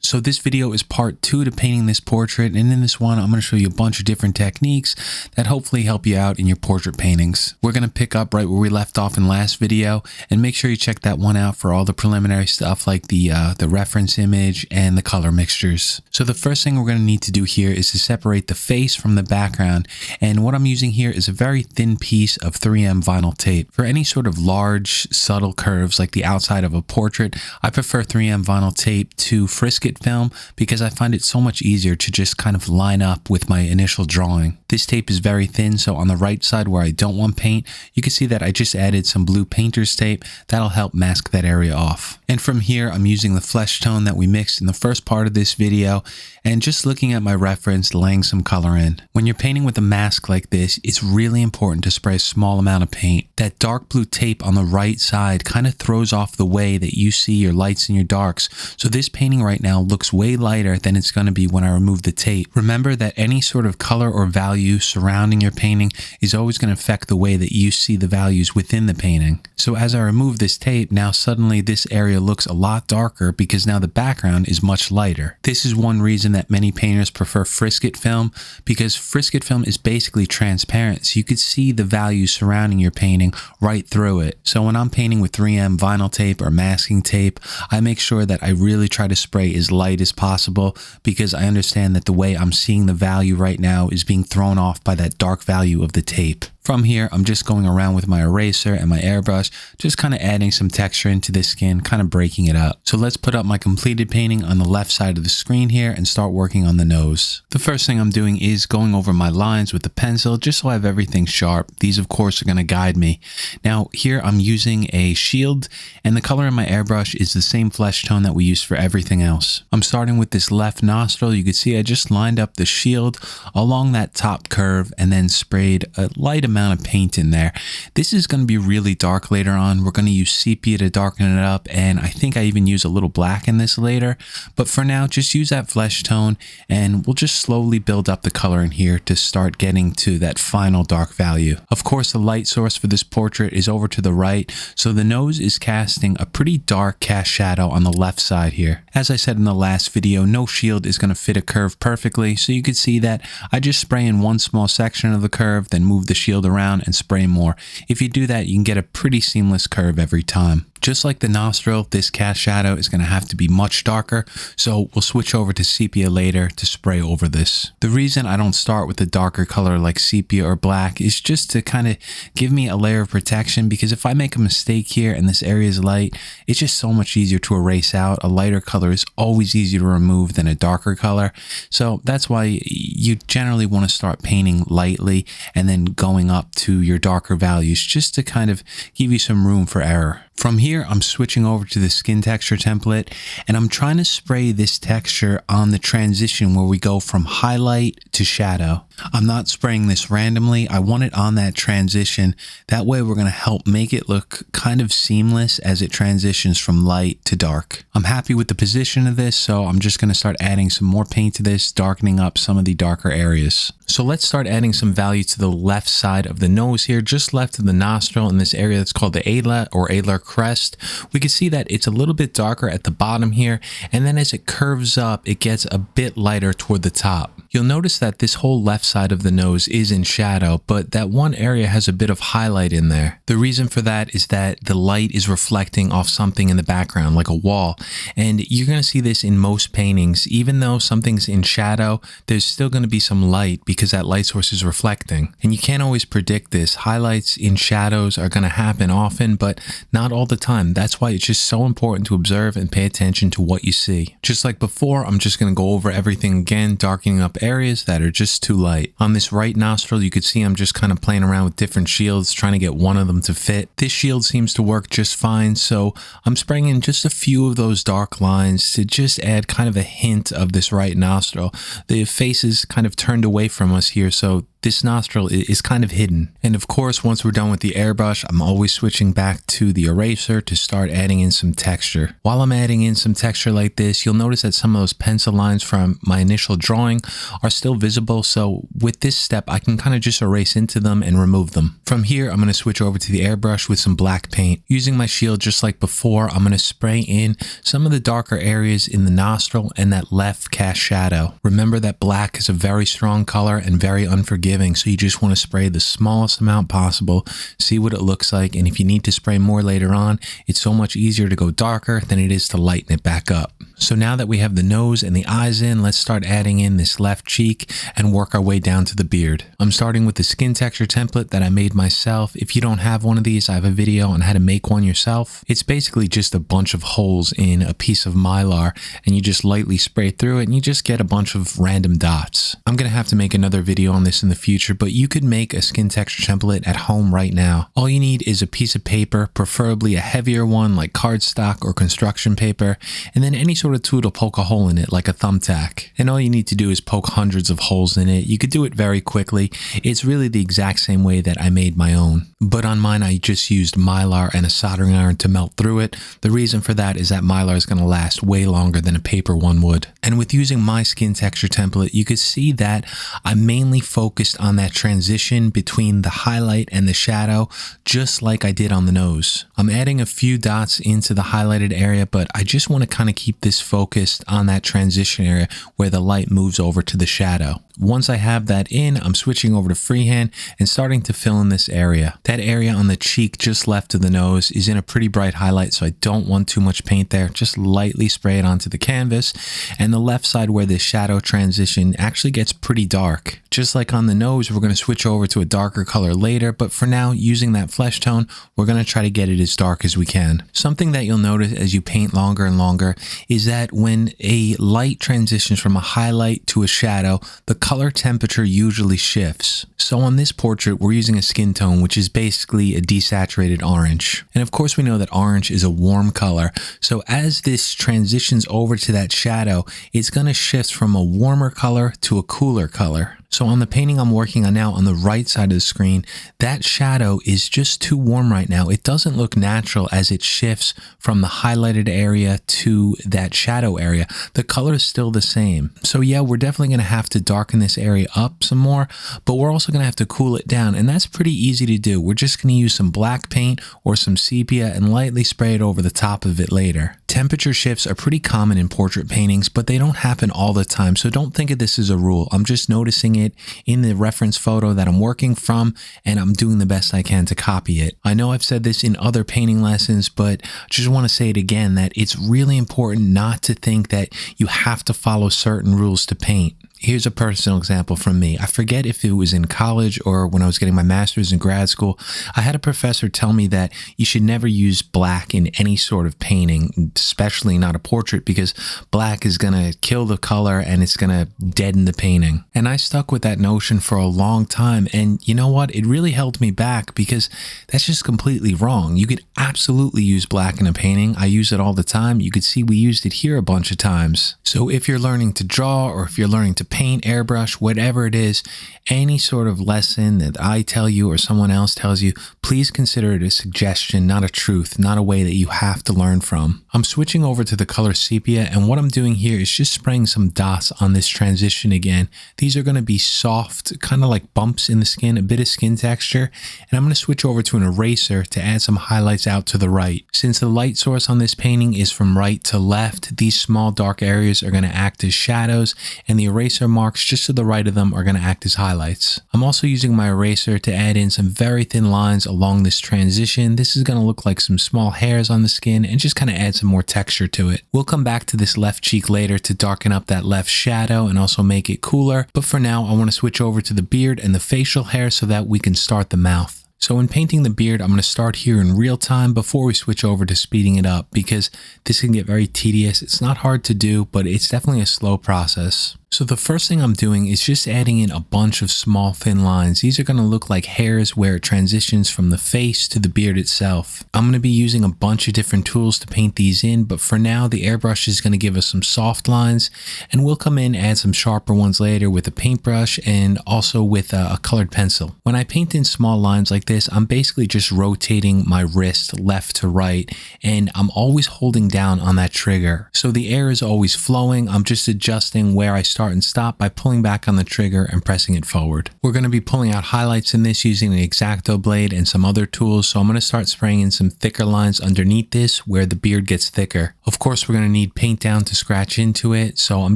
So this video is part 2 to painting this portrait, and in this one I'm going to show you a bunch of different techniques that hopefully help you out in your portrait paintings. We're going to pick up right where we left off in last video, and make sure you check that one out for all the preliminary stuff like the reference image and the color mixtures. So the first thing we're going to need to do here is to separate the face from the background, and what I'm using here is a very thin piece of 3M vinyl tape. For any sort of large subtle curves like the outside of a portrait, I prefer 3M vinyl tape to Frisket film because I find it so much easier to just kind of line up with my initial drawing. This tape is very thin, so on the right side where I don't want paint, you can see that I just added some blue painter's tape. That'll help mask that area off. And from here, I'm using the flesh tone that we mixed in the first part of this video and just looking at my reference, laying some color in. When you're painting with a mask like this, it's really important to spray a small amount of paint. That dark blue tape on the right side kind of throws off the way that you see your lights and your darks. So this painting right now looks way lighter than it's going to be when I remove the tape. Remember that any sort of color or value surrounding your painting is always going to affect the way that you see the values within the painting. So as I remove this tape, now suddenly this area looks a lot darker because now the background is much lighter. This is one reason that many painters prefer Frisket film, because Frisket film is basically transparent, so you could see the values surrounding your painting right through it. So when I'm painting with 3M vinyl tape or masking tape, I make sure that I really try to spray as light as possible because I understand that the way I'm seeing the value right now is being thrown off by that dark value of the tape. From here, I'm just going around with my eraser and my airbrush, just kind of adding some texture into this skin, kind of breaking it up. So let's put up my completed painting on the left side of the screen here and start working on the nose. The first thing I'm doing is going over my lines with the pencil, just so I have everything sharp. These, of course, are going to guide me. Now, here I'm using a shield, and the color in my airbrush is the same flesh tone that we use for everything else. I'm starting with this left nostril. You can see I just lined up the shield along that top curve and then sprayed a light amount of paint in there. This is going to be really dark later on. We're going to use sepia to darken it up, and I think I even use a little black in this later, but for now just use that flesh tone and we'll just slowly build up the color in here to start getting to that final dark value. Of course, the light source for this portrait is over to the right, so the nose is casting a pretty dark cast shadow on the left side here. As I said in the last video, no shield is going to fit a curve perfectly, so you can see that I just spray in one small section of the curve, then move the shield around and spray more. If you do that, you can get a pretty seamless curve every time. Just like the nostril, this cast shadow is going to have to be much darker, so we'll switch over to sepia later to spray over this. The reason I don't start with a darker color like sepia or black is just to kind of give me a layer of protection, because if I make a mistake here and this area is light, it's just so much easier to erase out. A lighter color is always easier to remove than a darker color, so that's why you generally want to start painting lightly and then going up to your darker values just to kind of give you some room for error. From here, I'm switching over to the skin texture template, and I'm trying to spray this texture on the transition where we go from highlight to shadow. I'm not spraying this randomly. I want it on that transition. That way we're going to help make it look kind of seamless as it transitions from light to dark. I'm happy with the position of this, so I'm just going to start adding some more paint to this, darkening up some of the darker areas. So let's start adding some value to the left side of the nose here, just left of the nostril in this area that's called the alar or alar crest. We can see that it's a little bit darker at the bottom here, and then as it curves up, it gets a bit lighter toward the top. You'll notice that this whole left side of the nose is in shadow, but that one area has a bit of highlight in there. The reason for that is that the light is reflecting off something in the background, like a wall. And you're going to see this in most paintings. Even though something's in shadow, there's still going to be some light because that light source is reflecting. And you can't always predict this. Highlights in shadows are going to happen often, but not all the time. That's why it's just so important to observe and pay attention to what you see. Just like before, I'm just going to go over everything again, darkening up areas that are just too light. On this right nostril, you could see I'm just kind of playing around with different shields, trying to get one of them to fit. This shield seems to work just fine, so I'm spraying in just a few of those dark lines to just add kind of a hint of this right nostril. The face is kind of turned away from us here, so this nostril is kind of hidden. And of course, once we're done with the airbrush, I'm always switching back to the eraser to start adding in some texture. While I'm adding in some texture like this, you'll notice that some of those pencil lines from my initial drawing are still visible. So with this step, I can kind of just erase into them and remove them. From here, I'm going to switch over to the airbrush with some black paint. Using my shield just like before, I'm going to spray in some of the darker areas in the nostril and that left cast shadow. Remember that black is a very strong color and very unforgiving, so you just want to spray the smallest amount possible, see what it looks like, and if you need to spray more later on, it's so much easier to go darker than it is to lighten it back up. So now that we have the nose and the eyes in, let's start adding in this left cheek and work our way down to the beard. I'm starting with the skin texture template that I made myself. If you don't have one of these, I have a video on how to make one yourself. It's basically just a bunch of holes in a piece of mylar, and you just lightly spray through it and you just get a bunch of random dots. I'm going to have to make another video on this in the future, but you could make a skin texture template at home right now. All you need is a piece of paper, preferably a heavier one like cardstock or construction paper, and then any sort of tool to poke a hole in it like a thumbtack. And all you need to do is poke hundreds of holes in it. You could do it very quickly. It's really the exact same way that I made my own. But on mine, I just used mylar and a soldering iron to melt through it. The reason for that is that mylar is going to last way longer than a paper one would. And with using my skin texture template, you could see that I mainly focused on that transition between the highlight and the shadow, just like I did on the nose. I'm adding a few dots into the highlighted area, but I just want to kind of keep this focused on that transition area where the light moves over to the shadow. Once I have that in, I'm switching over to freehand and starting to fill in this area. That area on the cheek just left of the nose is in a pretty bright highlight, so I don't want too much paint there. Just lightly spray it onto the canvas. And the left side where the shadow transition actually gets pretty dark. Just like on the nose, we're going to switch over to a darker color later, but for now, using that flesh tone, we're going to try to get it as dark as we can. Something that you'll notice as you paint longer and longer is that when a light transitions from a highlight to a shadow, the color temperature usually shifts. So on this portrait, we're using a skin tone, which is basically a desaturated orange. And of course, we know that orange is a warm color. So as this transitions over to that shadow, it's going to shift from a warmer color to a cooler color. So on the painting I'm working on now on the right side of the screen, that shadow is just too warm right now. It doesn't look natural as it shifts from the highlighted area to that shadow area. The color is still the same. So yeah, we're definitely going to have to darken this area up some more, but we're also going to have to cool it down, and that's pretty easy to do. We're just going to use some black paint or some sepia and lightly spray it over the top of it later. Temperature shifts are pretty common in portrait paintings, but they don't happen all the time, so don't think of this as a rule. I'm just noticing it in the reference photo that I'm working from, and I'm doing the best I can to copy it. I know I've said this in other painting lessons, but I just want to say it again that it's really important not to think that you have to follow certain rules to paint. Here's a personal example from me. I forget if it was in college or when I was getting my master's in grad school. I had a professor tell me that you should never use black in any sort of painting, especially not a portrait, because black is going to kill the color and it's going to deaden the painting. And I stuck with that notion for a long time. And you know what? It really held me back because that's just completely wrong. You could absolutely use black in a painting. I use it all the time. You could see we used it here a bunch of times. So if you're learning to draw or if you're learning to paint, airbrush, whatever it is, any sort of lesson that I tell you or someone else tells you, please consider it a suggestion, not a truth, not a way that you have to learn from. I'm switching over to the color sepia, and what I'm doing here is just spraying some dots on this transition again. These are going to be soft, kind of like bumps in the skin, a bit of skin texture, and I'm going to switch over to an eraser to add some highlights out to the right. Since the light source on this painting is from right to left, these small dark areas are going to act as shadows, and the eraser marks just to the right of them are going to act as highlights. I'm also using my eraser to add in some very thin lines along this transition. This is going to look like some small hairs on the skin and just kind of add some more texture to it. We'll come back to this left cheek later to darken up that left shadow and also make it cooler, but for now I want to switch over to the beard and the facial hair so that we can start the mouth. So in painting the beard, I'm going to start here in real time before we switch over to speeding it up because this can get very tedious. It's not hard to do, but it's definitely a slow process. So the first thing I'm doing is just adding in a bunch of small thin lines. These are going to look like hairs where it transitions from the face to the beard itself. I'm going to be using a bunch of different tools to paint these in, but for now the airbrush is going to give us some soft lines, and we'll come in and add some sharper ones later with a paintbrush and also with a colored pencil. When I paint in small lines like this, I'm basically just rotating my wrist left to right, and I'm always holding down on that trigger. So the air is always flowing. I'm just adjusting where I start and stop by pulling back on the trigger and pressing it forward. We're going to be pulling out highlights in this using an X-Acto blade and some other tools, so I'm going to start spraying in some thicker lines underneath this where the beard gets thicker. Of course, we're going to need paint down to scratch into it, so I'm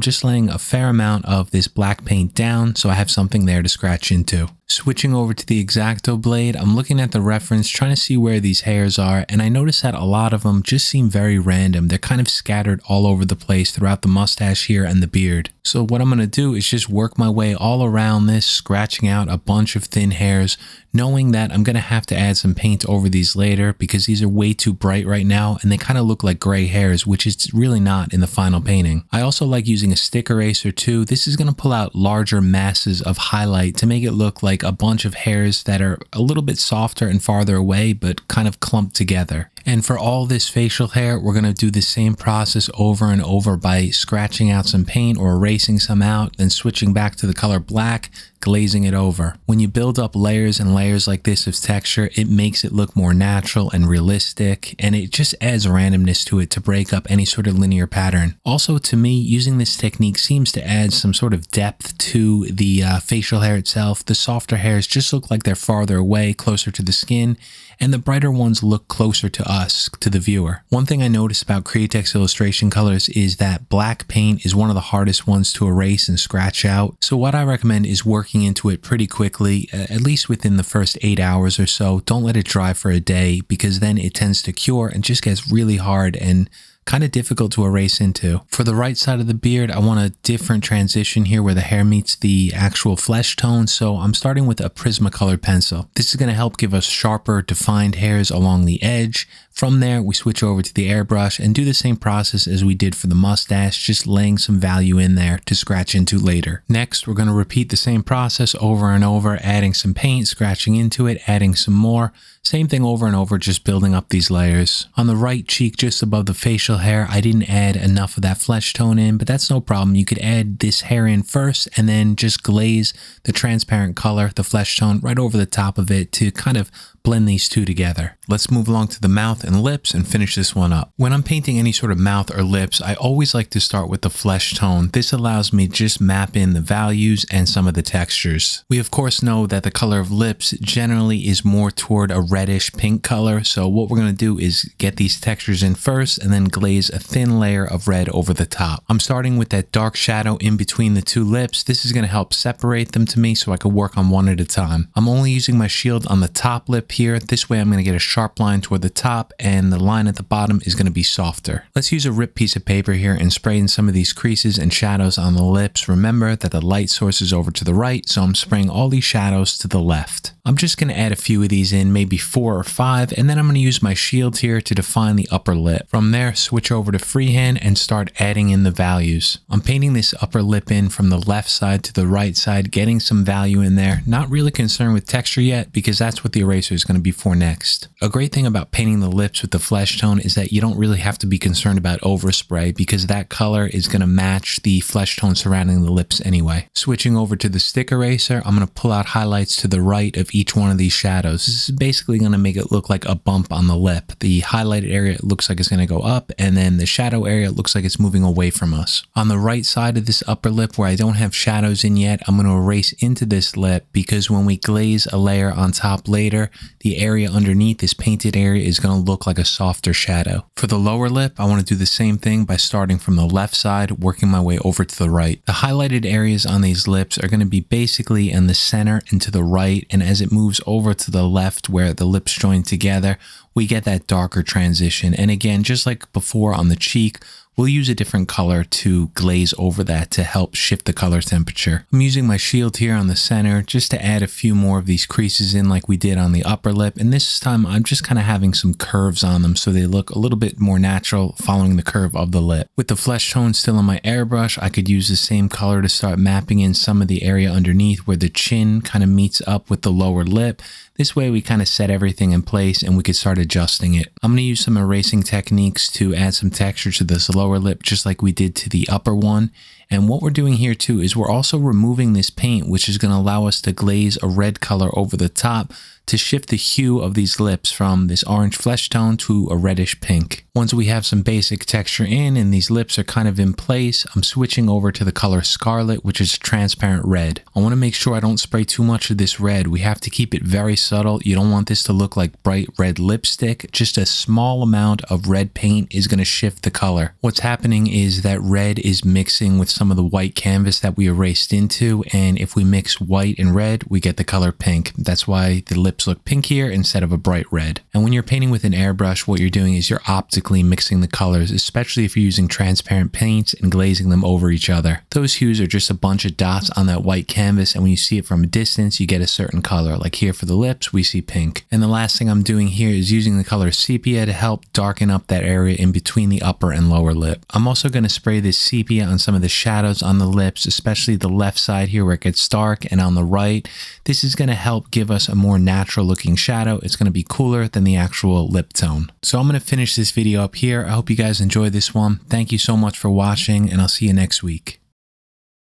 just laying a fair amount of this black paint down so I have something there to scratch into. Switching over to the X-Acto blade, I'm looking at the reference, trying to see where these hairs are, and I notice that a lot of them just seem very random. They're kind of scattered all over the place throughout the mustache here and the beard. So what I'm going to do is just work my way all around this, scratching out a bunch of thin hairs, knowing that I'm going to have to add some paint over these later because these are way too bright right now and they kind of look like gray hairs, which is really not in the final painting. I also like using a stick eraser too. This is going to pull out larger masses of highlight to make it look like a bunch of hairs that are a little bit softer and farther away but kind of clumped together. And for all this facial hair, we're going to do the same process over and over by scratching out some paint or erasing some out, then switching back to the color black, glazing it over. When you build up layers and layers like this of texture, it makes it look more natural and realistic, and it just adds randomness to it to break up any sort of linear pattern. Also, to me, using this technique seems to add some sort of depth to the facial hair itself. The softer hairs just look like they're farther away, closer to the skin, and the brighter ones look closer to us, to the viewer. One thing I noticed about Createx illustration colors is that black paint is one of the hardest ones to erase and scratch out. So what I recommend is working into it pretty quickly, at least within the first 8 hours or so. Don't let it dry for a day because then it tends to cure and just gets really hard and kind of difficult to erase into. For the right side of the beard, I want a different transition here where the hair meets the actual flesh tone, so I'm starting with a Prismacolor pencil. This is going to help give us sharper, defined hairs along the edge. From there, we switch over to the airbrush and do the same process as we did for the mustache, just laying some value in there to scratch into later. Next, we're going to repeat the same process over and over, adding some paint, scratching into it, adding some more. Same thing over and over, just building up these layers. On the right cheek, just above the facial hair, I didn't add enough of that flesh tone in, but that's no problem. You could add this hair in first and then just glaze the transparent color, the flesh tone, right over the top of it to kind of blend these two together. Let's move along to the mouth and lips and finish this one up. When I'm painting any sort of mouth or lips, I always like to start with the flesh tone. This allows me to just map in the values and some of the textures. We of course know that the color of lips generally is more toward a reddish pink color, so what we're going to do is get these textures in first and then glaze a thin layer of red over the top. I'm starting with that dark shadow in between the two lips. This is going to help separate them to me so I can work on one at a time. I'm only using my shield on the top lip here. This way I'm going to get a sharp line toward the top and the line at the bottom is going to be softer. Let's use a ripped piece of paper here and spray in some of these creases and shadows on the lips. Remember that the light source is over to the right, so I'm spraying all these shadows to the left. I'm just going to add a few of these in, maybe 4 or 5, and then I'm going to use my shield here to define the upper lip. From there, switch over to freehand and start adding in the values. I'm painting this upper lip in from the left side to the right side, getting some value in there. Not really concerned with texture yet because that's what the eraser is going to be for next. A great thing about painting the lips with the flesh tone is that you don't really have to be concerned about overspray because that color is going to match the flesh tone surrounding the lips anyway. Switching over to the stick eraser, I'm going to pull out highlights to the right of each one of these shadows. This is basically going to make it look like a bump on the lip. The highlighted area looks like it's going to go up, and then the shadow area looks like it's moving away from us. On the right side of this upper lip where I don't have shadows in yet, I'm going to erase into this lip because when we glaze a layer on top later, the area underneath this painted area is going to look like a softer shadow. For the lower lip, I want to do the same thing by starting from the left side, working my way over to the right. The highlighted areas on these lips are going to be basically in the center and to the right, and as it moves over to the left where the lips join together, we get that darker transition. And again, just like before on the cheek, we'll use a different color to glaze over that to help shift the color temperature. I'm using my shield here on the center just to add a few more of these creases in like we did on the upper lip, and this time I'm just kind of having some curves on them so they look a little bit more natural following the curve of the lip. With the flesh tone still on my airbrush, I could use the same color to start mapping in some of the area underneath where the chin kind of meets up with the lower lip. This way we kind of set everything in place and we could start adjusting it. I'm going to use some erasing techniques to add some texture to this lower lip just like we did to the upper one. And what we're doing here too is we're also removing this paint, which is going to allow us to glaze a red color over the top to shift the hue of these lips from this orange flesh tone to a reddish pink. Once we have some basic texture in and these lips are kind of in place, I'm switching over to the color Scarlet, which is transparent red. I want to make sure I don't spray too much of this red. We have to keep it very subtle. You don't want this to look like bright red lipstick. Just a small amount of red paint is going to shift the color. What's happening is that red is mixing with some of the white canvas that we erased into, and if we mix white and red, we get the color pink. That's why the lips look pinkier instead of a bright red. And when you're painting with an airbrush, what you're doing is you're optically mixing the colors, especially if you're using transparent paints and glazing them over each other. Those hues are just a bunch of dots on that white canvas, and when you see it from a distance, you get a certain color. Like here for the lips, we see pink. And the last thing I'm doing here is using the color Sepia to help darken up that area in between the upper and lower lip. I'm also going to spray this sepia on some of the shadows on the lips, especially the left side here where it gets dark, and on the right. This is going to help give us a more natural looking shadow. It's going to be cooler than the actual lip tone. So I'm going to finish this video up here. I hope you guys enjoyed this one. Thank you so much for watching, and I'll see you next week.